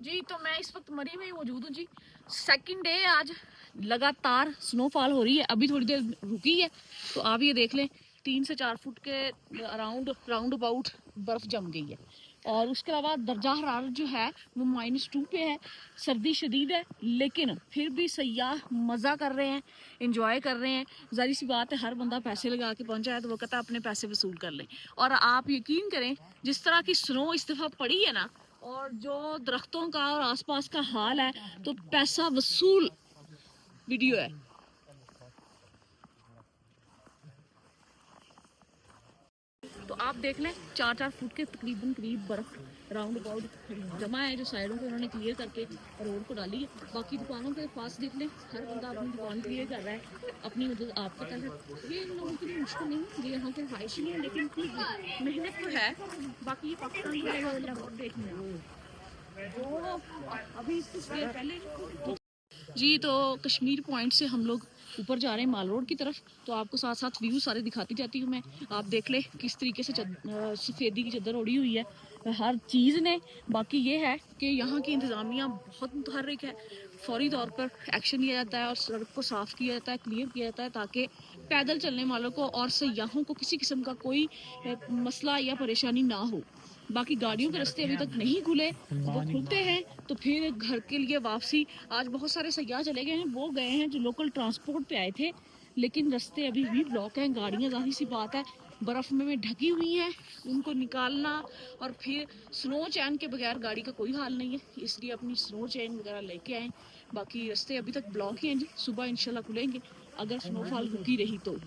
जी तो मैं इस वक्त मरी में ही मौजूद हूँ जी। सेकंड डे आज लगातार स्नोफॉल हो रही है। अभी थोड़ी देर रुकी है तो आप ये देख लें 3 से 4 फुट के राउंड अबाउट बर्फ़ जम गई है। और उसके अलावा दर्जा हरारत जो है वो -2 पे है। सर्दी शदीद है लेकिन फिर भी सयाह मज़ा कर रहे हैं, इंजॉय कर रहे हैं। ज़ाहिर सी बात है, हर बंदा पैसे लगा के पहुंचा है तो वो कहता है अपने पैसे वसूल कर लें। और आप यकीन करें, जिस तरह की स्नो इस दफ़ा पड़ी है ना, और जो दरख्तों का और आसपास का हाल है, तो पैसा वसूल वीडियो है। तो आप देख लें 4-4 फुट के तकरीबन करीब बर्फ राउंड अबाउट जमा है, जो साइडों पे उन्होंने क्लियर करके रोड को डाली है। बाकी दुकानों के पास देख लें, हर बंदा अपनी दुकान क्लियर कर रहा है अपनी मदद आप पता है। ये इन लोगों के लिए मुश्किल नहीं, ये यहाँ के ख्वाहिश नहीं है, लेकिन मेहनत तो है। बाकी ये पाकिस्तान देखने तो अभी कुछ देर पहले जी तो कश्मीर पॉइंट से हम लोग ऊपर जा रहे हैं माल रोड की तरफ। तो आपको साथ साथ व्यू सारे दिखाती जाती हूँ मैं। आप देख ले किस तरीके से सफ़ेदी की चादर ओढ़ी हुई है हर चीज़ ने। बाकी ये है कि यहाँ की इंतज़ामिया बहुत मुतहर्रिक है। फौरी तौर पर एक्शन लिया जाता है और सड़क को साफ़ किया जाता है, क्लियर किया जाता है, ताकि पैदल चलने वालों को और सयाहों को किसी किस्म का कोई मसला या परेशानी ना हो। बाकी गाड़ियों के रास्ते अभी तक नहीं खुले, वो खुलते हैं तो फिर घर के लिए वापसी। आज बहुत सारे सयाह चले गए हैं, वो गए हैं जो लोकल ट्रांसपोर्ट पे आए थे, लेकिन रास्ते अभी भी ब्लॉक हैं। गाड़ियाँ जाहिर सी बात है बर्फ़ में ढकी हुई हैं, उनको निकालना और फिर स्नो चैन के बगैर गाड़ी का कोई हाल नहीं है, इसलिए अपनी स्नो चैन वगैरह लेके आएँ। बाकी रास्ते अभी तक ब्लॉक ही हैं जी, सुबह इंशाल्लाह खुलेंगे अगर स्नोफॉल रुकी रही तो।